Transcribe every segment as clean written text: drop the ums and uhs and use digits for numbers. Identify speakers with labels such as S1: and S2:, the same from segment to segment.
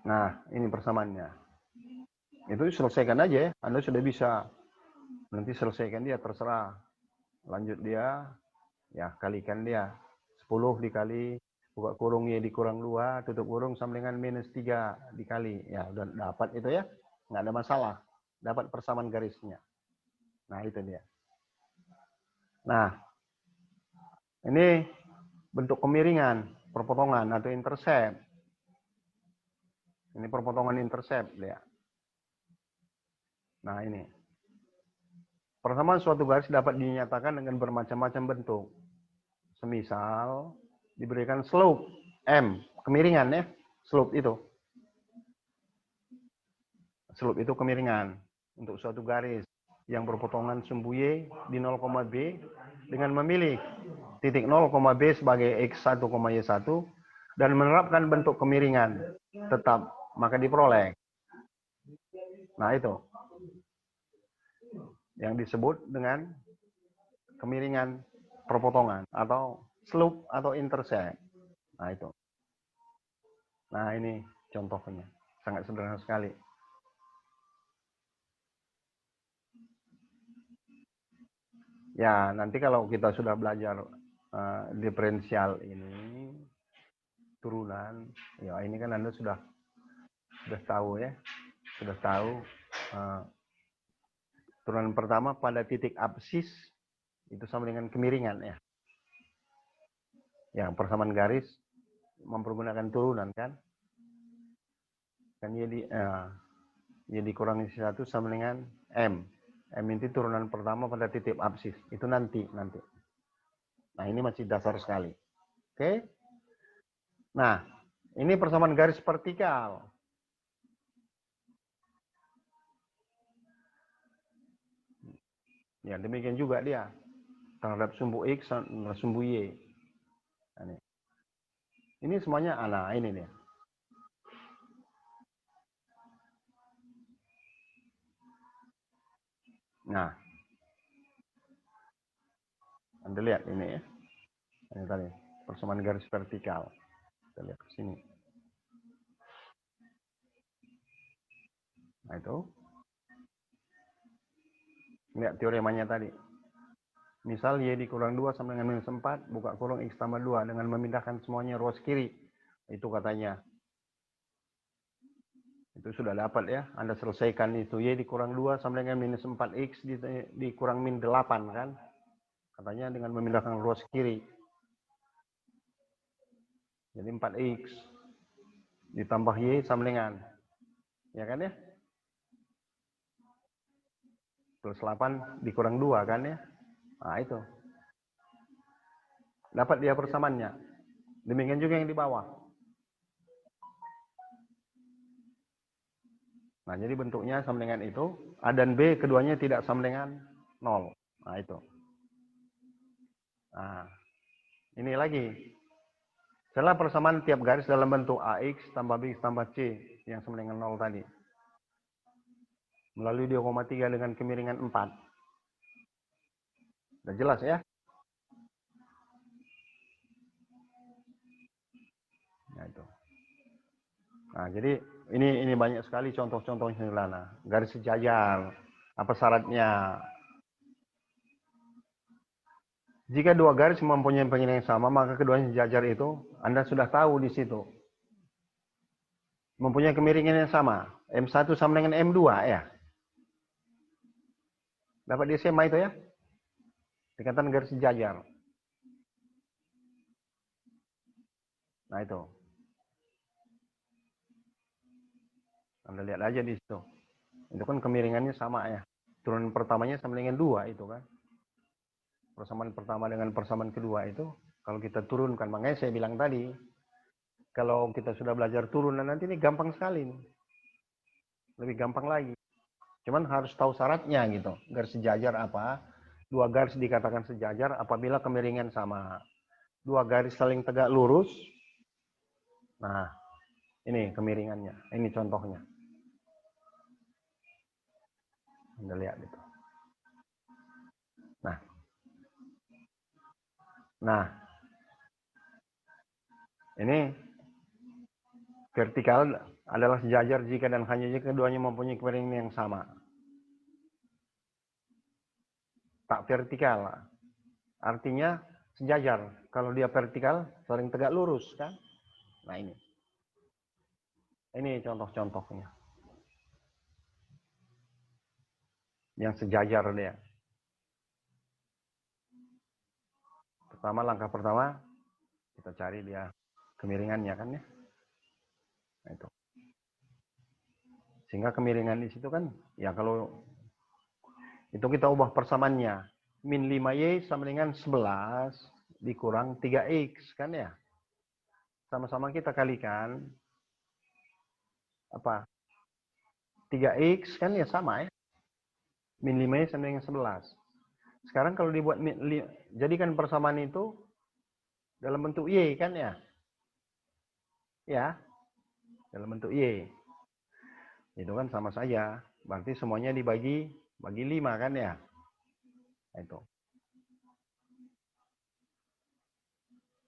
S1: Nah, ini persamaannya. Itu selesaikan aja ya. Anda sudah bisa. Nanti selesaikan dia, terserah. Lanjut dia, ya kalikan dia. 10 dikali, buka kurung Y dikurang 2, tutup kurung sama dengan minus 3 dikali. Ya, udah dapat itu ya. Nggak ada masalah. Dapat persamaan garisnya. Nah, itu dia. Nah, ini bentuk kemiringan, perpotongan atau intercept. Ini perpotongan intercept, ya. Nah, ini. Persamaan suatu garis dapat dinyatakan dengan bermacam-macam bentuk. Semisal diberikan slope M, kemiringan ya. Slope itu. Slope itu kemiringan untuk suatu garis yang berpotongan sumbu Y di 0, B dengan memilih titik 0, B sebagai X1, Y1 dan menerapkan bentuk kemiringan tetap, maka diperoleh. Nah, itu yang disebut dengan kemiringan perpotongan atau slope atau intercept. Nah, itu. Nah, ini contohnya. Sangat sederhana sekali. Ya, nanti kalau kita sudah belajar diferensial ini, turunan, ya ini kan Anda sudah tahu ya. Sudah tahu turunan pertama pada titik absis itu sama dengan kemiringan ya. Yang persamaan garis mempergunakan turunan kan. Kan Y dikurangi 1 sama dengan M. M itu turunan pertama pada titik absis. Itu nanti. Nah, ini masih dasar sekali. Oke. Nah, ini persamaan garis vertikal. Ya, demikian juga dia. Terhadap sumbu X dan sumbu Y. Nah, ini semuanya, nah ini nih. Nah, Anda lihat ini ya. Ini tadi, persamaan garis vertikal. Kita lihat ke sini. Nah, itu. Lihat teoremanya tadi. Misal Y dikurang 2 sama dengan minus 4, buka kurung X tambah 2 dengan memindahkan semuanya ruas kiri. Itu katanya. Itu sudah dapat ya. Anda selesaikan itu. Y dikurang 2 sama dengan minus 4X dikurang min 8 kan. Katanya dengan memindahkan ruas kiri. Jadi 4X ditambah Y sama dengan. Ya kan ya? Plus 8 dikurang 2 kan ya? Nah itu. Dapat dia persamaannya. Demikian juga yang di bawah. Nah, jadi bentuknya sama dengan itu. A dan B keduanya tidak sama dengan 0. Nah, itu. Nah, ini lagi. Setelah persamaan tiap garis dalam bentuk AX tambah BX tambah C yang sama dengan 0 tadi. Melalui 2,3 dengan kemiringan 4. Sudah jelas ya? Nah, itu. Nah, jadi ini banyak sekali contoh-contoh yang sederhana. Garis sejajar. Apa syaratnya? Jika dua garis mempunyai pengirian yang sama, maka keduanya sejajar itu Anda sudah tahu di situ. Mempunyai kemiringan yang sama. M1 sama dengan M2 ya. Dapat di SMA itu ya. Dikatakan garis sejajar. Nah itu. Anda lihat aja di situ. Itu kan kemiringannya sama ya. Turunan pertamanya sama dengan 2 itu kan. Persamaan pertama dengan persamaan kedua itu. Kalau kita turunkan, makanya saya bilang tadi. Kalau kita sudah belajar turunan nanti ini gampang sekali. Lebih gampang lagi. Cuman harus tahu syaratnya gitu. Garis sejajar apa? Dua garis dikatakan sejajar apabila kemiringan sama. Dua garis saling tegak lurus. Nah, ini kemiringannya. Ini contohnya. Anda lihat itu. Nah, ini Vertikal adalah sejajar jika dan hanya jika keduanya mempunyai kemiringan yang sama. Tak vertikal, artinya sejajar. Kalau dia vertikal, saling tegak lurus, kan? Nah ini. Ini contoh-contohnya. Yang sejajar dia. Pertama, langkah pertama, kita cari dia kemiringannya, kan ya. Nah, itu. Sehingga kemiringan di situ kan, ya kalau itu kita ubah persamaannya. Min 5Y sama dengan 11 dikurang 3X, kan ya. Sama-sama kita kalikan. Apa? 3X kan ya sama ya. Min 5Y sama dengan 11. Sekarang kalau dibuat, jadikan persamaan itu dalam bentuk Y, kan ya. Ya, dalam bentuk Y. Itu kan sama saja. Berarti semuanya bagi 5 kan ya. Itu.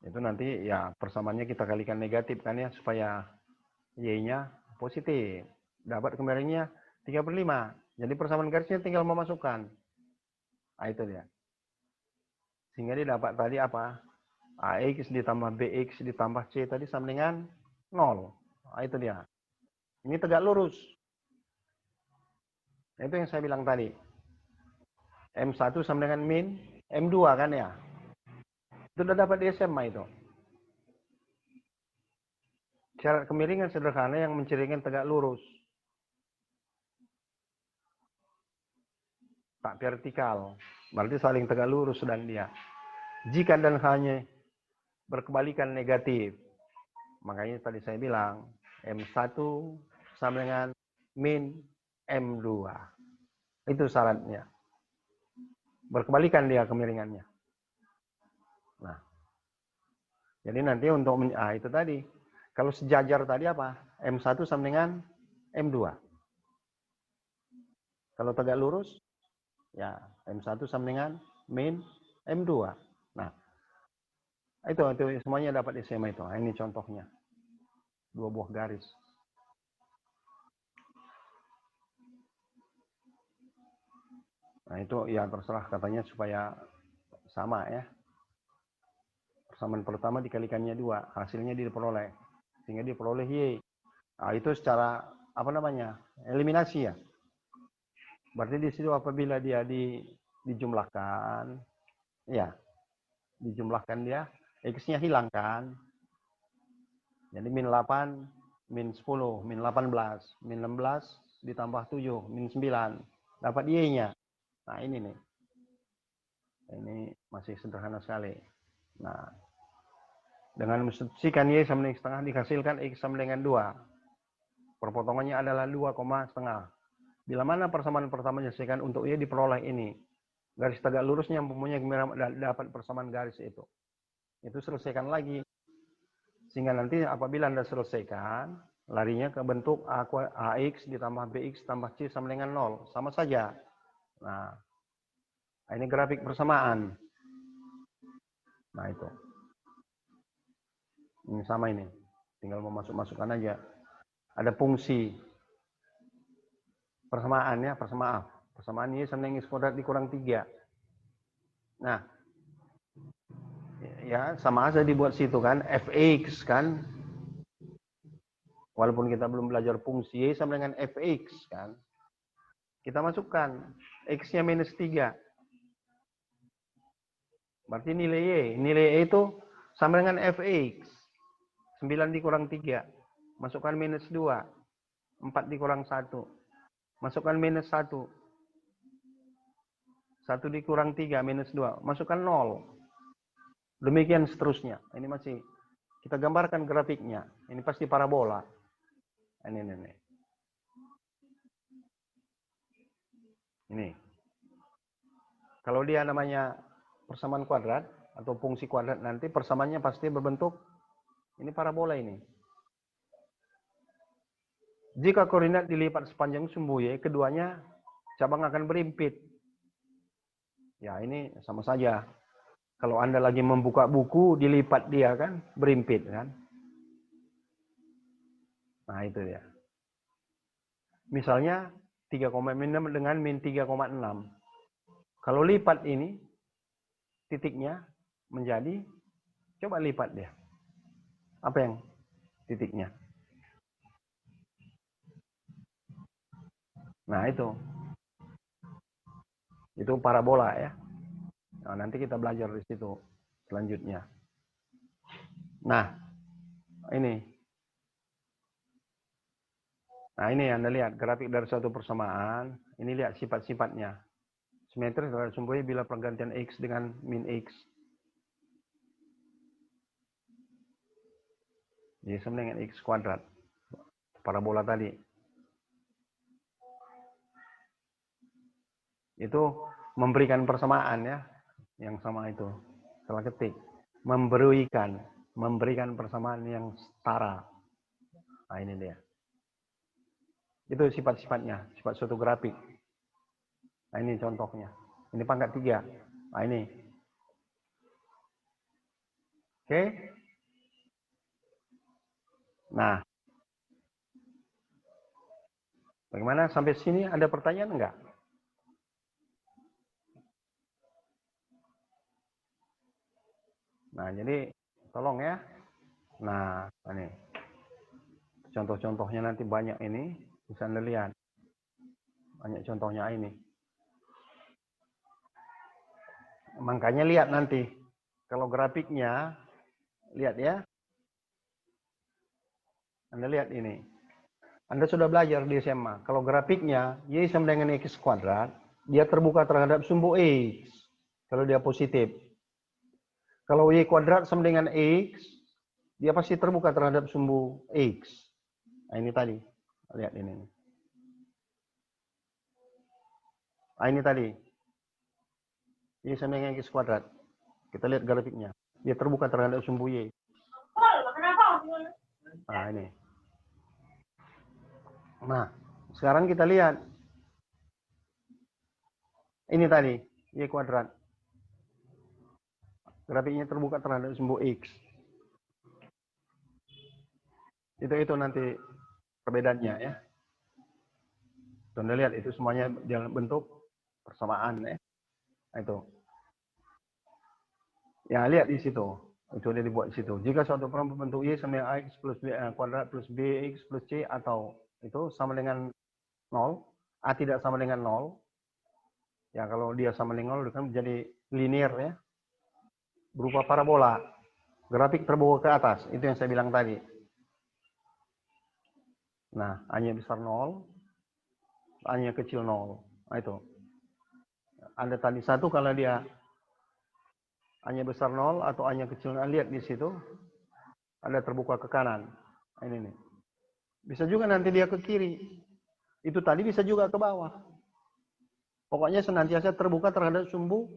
S1: Itu nanti ya persamaannya kita kalikan negatif kan ya. Supaya Y-nya positif. Dapat kemiringannya 3/5. Jadi persamaan garisnya tinggal memasukkan. Nah itu dia. Sehingga dia dapat tadi apa? AX ditambah BX ditambah C tadi sama dengan 0. Nah itu dia. Ini tegak lurus. Itu yang saya bilang tadi. M1 sama dengan min M2 kan ya. Itu sudah dapat di SMA itu. Syarat kemiringan sederhana yang mencirikan tegak lurus. Tak vertikal. Berarti saling tegak lurus dan dia. Jika dan hanya berkebalikan negatif. Makanya tadi saya bilang M1 sama dengan min M2. Itu syaratnya. Berkebalikan dia kemiringannya. Nah. Jadi nanti untuk itu tadi. Kalau sejajar tadi apa? M1 sama dengan M2. Kalau tegak lurus, ya M1 sama dengan min M2. Nah, itu semuanya dapat di SMA itu. Nah, ini contohnya. 2 buah garis. Nah, itu ya terserah katanya supaya sama ya. Persamaan pertama dikalikannya 2, hasilnya diperoleh. Sehingga diperoleh Y. Nah, itu secara apa namanya? Eliminasi ya. Berarti di situ apabila dia dijumlahkan, ya, dijumlahkan dia, X-nya hilang kan. Jadi min 8, min 10, min 18, min 16 ditambah 7, min 9. Dapat Y-nya. Nah ini nih. Ini masih sederhana sekali. Nah, dengan mensubstitusikan Y sama dengan setengah dihasilkan X sama dengan 2. Perpotongannya adalah 2,5. Bila mana persamaan pertama diselesaikan untuk Y diperoleh ini. Garis tegak lurusnya mempunyai dapat persamaan garis itu. Itu selesaikan lagi. Sehingga nanti apabila Anda selesaikan, larinya ke bentuk AX ditambah BX tambah C sama dengan 0. Sama saja. Nah, ini grafik persamaan. Nah, itu. Ini sama ini. Tinggal memasukkan aja. Ada fungsi persamaan ya, persamaan Y sama dengan X kuadrat dikurang 3. Nah, ya sama aja dibuat situ kan, fx kan. Walaupun kita belum belajar fungsi Y sama dengan fx kan. Kita masukkan X-nya minus 3. Berarti nilai Y itu sama dengan fx. 9 dikurang 3. Masukkan minus 2. 4 dikurang 1. Masukkan minus 1. 1 dikurang 3, minus 2. Masukkan 0. Demikian seterusnya. Ini masih kita gambarkan grafiknya. Ini pasti parabola. Ini. Kalau dia namanya persamaan kuadrat atau fungsi kuadrat nanti persamaannya pasti berbentuk ini parabola ini. Jika koordinat dilipat sepanjang sumbu Y, keduanya cabang akan berimpit. Ya, ini sama saja. Kalau Anda lagi membuka buku, dilipat dia kan, berimpit kan. Nah, itu dia. Misalnya 3,6 dengan min 3,6. Kalau lipat ini titiknya menjadi, coba lipat dia. Apa yang titiknya? Nah, itu parabola ya. Nah, nanti kita belajar di situ selanjutnya. Nah, ini. Nah, ini Anda lihat grafik dari suatu persamaan. Ini lihat sifat-sifatnya. Simetris terhadap sumbu Y bila pergantian X dengan min X. Jadi sama dengan X kuadrat. Parabola tadi. Itu memberikan persamaan ya. Yang sama itu. Salah ketik. Memberikan persamaan yang setara. Nah, ini dia. Itu sifat-sifatnya. Sifat suatu grafik. Nah, ini contohnya. Ini pangkat 3. Nah, ini. Oke. Nah. Bagaimana sampai sini? Ada pertanyaan enggak? Nah, jadi tolong ya. Nah, ini. Contoh-contohnya nanti banyak ini. Bisa Anda lihat. Banyak contohnya ini. Makanya lihat nanti. Kalau grafiknya, lihat ya. Anda lihat ini. Anda sudah belajar di SMA. Kalau grafiknya, Y sama dengan X kuadrat, dia terbuka terhadap sumbu X. Kalau dia positif. Kalau Y kuadrat sama dengan X, dia pasti terbuka terhadap sumbu X. Nah, ini tadi. Lihat ini. Nah, ini tadi. Y sama dengan X kuadrat. Kita lihat grafiknya. Dia terbuka terhadap sumbu Y. Nah, ini. Nah, sekarang kita lihat. Ini tadi, Y kuadrat. Grafiknya terbuka terhadap sumbu X. Itu nanti perbedaannya ya. Anda lihat itu semuanya dalam bentuk persamaan ya. Nah, itu. Ya, lihat di situ. Itu dia dibuat di situ. Jika suatu form berbentuk Y sama dengan X plus B kuadrat plus BX plus C atau itu sama dengan 0, A tidak sama dengan 0. Ya, kalau dia sama dengan 0 kan menjadi linear ya. Berupa parabola. Grafik terbuka ke atas. Itu yang saya bilang tadi. Nah, A-nya besar 0, A-nya kecil 0. Nah, itu. Ada tadi satu kalau dia A-nya besar 0 atau A-nya kecil 0. Lihat di situ. Ada terbuka ke kanan. Nah, ini nih. Bisa juga nanti dia ke kiri. Itu tadi bisa juga ke bawah. Pokoknya senantiasa terbuka terhadap sumbu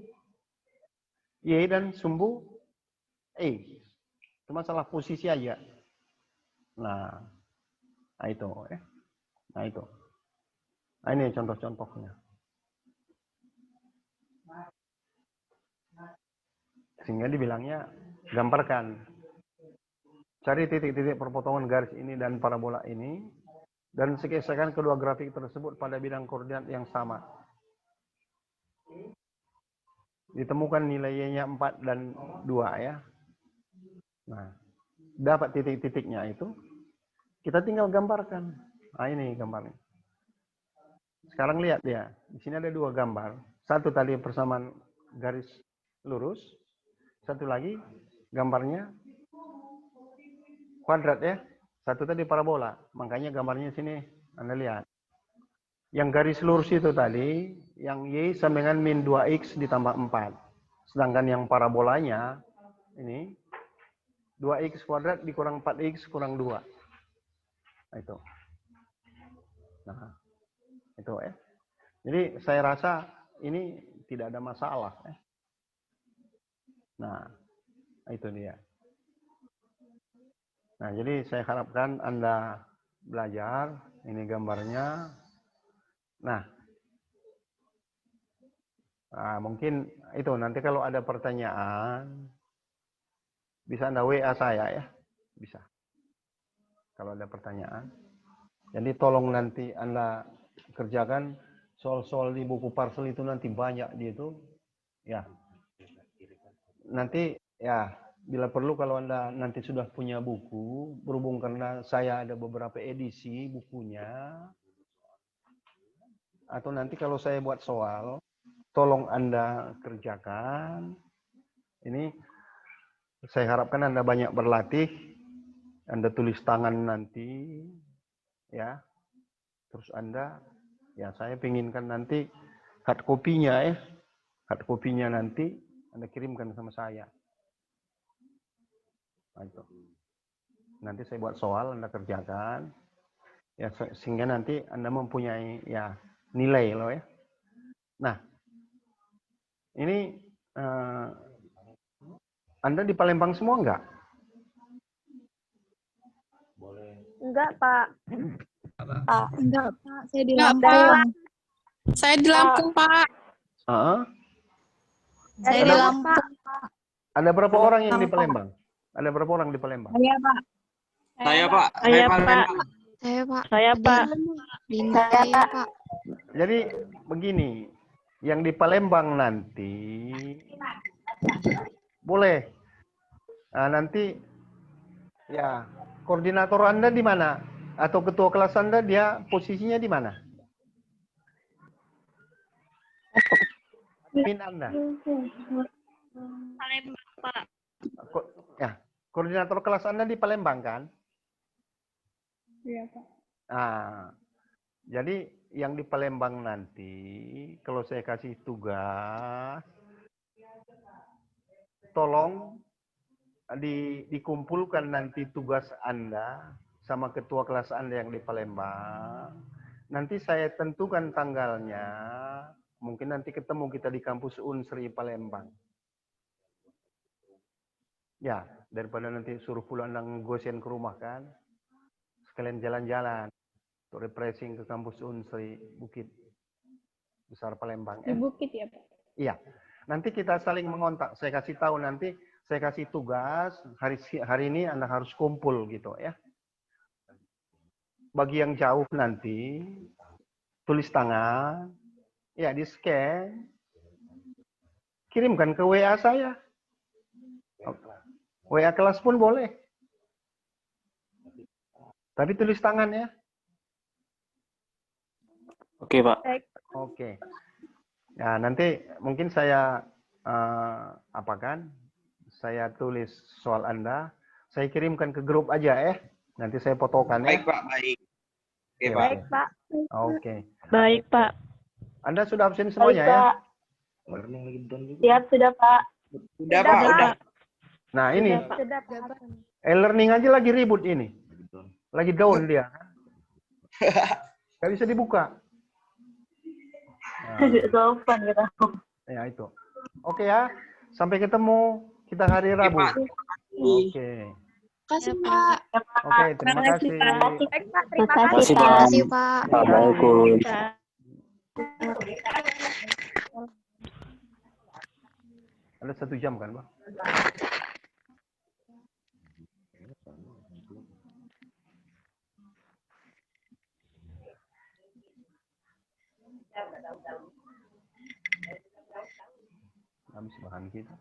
S1: Y dan sumbu E. Itu masalah posisi aja. Nah itu ya. Nah itu. Nah, ini contoh-contohnya. Sehingga dibilangnya gambarkan. Cari titik-titik perpotongan garis ini dan parabola ini dan sekisakan kedua grafik tersebut pada bidang koordinat yang sama. Ditemukan nilainya 4 dan 2 ya. Nah, dapat titik-titiknya itu, kita tinggal gambarkan. Nah, ini gambarnya. Sekarang lihat ya, di sini ada 2 gambar. Satu tadi persamaan garis lurus, satu lagi gambarnya kuadrat ya. Satu tadi parabola. Makanya gambarnya sini Anda lihat. Yang garis lurus itu tadi, yang Y sama dengan min 2X ditambah 4. Sedangkan yang parabolanya, ini, 2X kuadrat dikurang 4X kurang 2. Nah, itu. Nah, itu ya. Jadi saya rasa ini tidak ada masalah. Nah, itu dia. Nah, jadi saya harapkan Anda belajar. Ini gambarnya. Nah, mungkin itu nanti kalau ada pertanyaan bisa Anda WA saya ya. Bisa. kalau ada pertanyaan. Jadi tolong nanti Anda kerjakan soal-soal di buku parcel itu, nanti banyak di itu. Ya. Nanti ya, bila perlu kalau Anda nanti sudah punya buku, berhubung karena saya ada beberapa edisi bukunya, atau nanti kalau saya buat soal, tolong Anda kerjakan. Ini saya harapkan Anda banyak berlatih, Anda tulis tangan nanti, ya. Terus Anda, ya saya pinginkan nanti hard copy-nya hard copy-nya nanti Anda kirimkan sama saya. Nah, itu. Nanti saya buat soal, Anda kerjakan, ya sehingga nanti Anda mempunyai ya nilai loh ya. Nah, ini Anda di Palembang semua enggak?
S2: Enggak, Pak.
S3: Enggak, Pak. Saya di
S4: Enggak,
S3: Lampung.
S4: Pak. Saya di Lampung, Pak.
S3: Saya di Lampung.
S1: Ada berapa orang yang di Palembang? Ada berapa orang di Palembang?
S3: Saya, Pak.
S5: Saya, Pak.
S2: Saya, Pak.
S3: Saya, Pak.
S2: Saya, Pak.
S3: Saya, Pak.
S1: Jadi begini, yang di Palembang nanti boleh. Nah, nanti ya koordinator Anda di mana? Atau ketua kelas Anda dia posisinya di mana? Admin Anda.
S2: Palembang, Pak.
S1: Ya, koordinator kelas Anda di Palembang kan?
S3: Iya, Pak.
S1: Nah, jadi yang di Palembang nanti kalau saya kasih tugas, tolong dikumpulkan nanti tugas Anda sama ketua kelas Anda yang di Palembang. Nanti saya tentukan tanggalnya. Mungkin nanti ketemu kita di kampus Unsri Palembang. Ya, daripada nanti suruh pulang dan gosen ke rumah kan. Sekalian jalan-jalan. Untuk refreshing ke kampus Unsri Bukit Besar Palembang.
S3: Di Bukit ya, Pak?
S1: Iya. Nanti kita saling mengontak. Saya kasih tahu nanti, saya kasih tugas, hari ini Anda harus kumpul gitu ya. Bagi yang jauh nanti, tulis tangan, ya di scan, kirimkan ke WA saya. WA kelas pun boleh. Tapi tulis tangan ya.
S5: Oke, Pak.
S1: Oke. Ya, nanti mungkin saya apakan? Saya tulis soal Anda, saya kirimkan ke grup aja Nanti saya fotokan ya.
S5: Baik, Pak. Baik. Oke,
S1: Oke,
S5: Pak.
S2: Baik, Pak.
S1: Oke.
S2: Baik, Pak.
S1: Anda sudah absen
S2: Baik,
S1: semuanya ya?
S2: Pak. Siap, sudah, Pak.
S5: Udah, Pak. Udah.
S1: Nah, ini
S2: Sudah, Pak. Sudah, Pak.
S1: e-learning aja lagi ribut ini. Lagi down dia. Nggak bisa dibuka. Nah,
S2: Sopan kita.
S1: ya itu. Oke ya. Sampai ketemu kita hari Rabu.
S5: Pak.
S1: Oke.
S3: Kasih, Pak.
S1: Oke, terima kasih.
S2: Baik, Pak. Terima
S5: Terima
S2: kasih,
S5: kasih,
S2: Pak.
S5: Pak.
S3: Kasih, Pak.
S5: Assalamualaikum.
S1: Ada 1 jam kan, Bang? Habis bahan kita.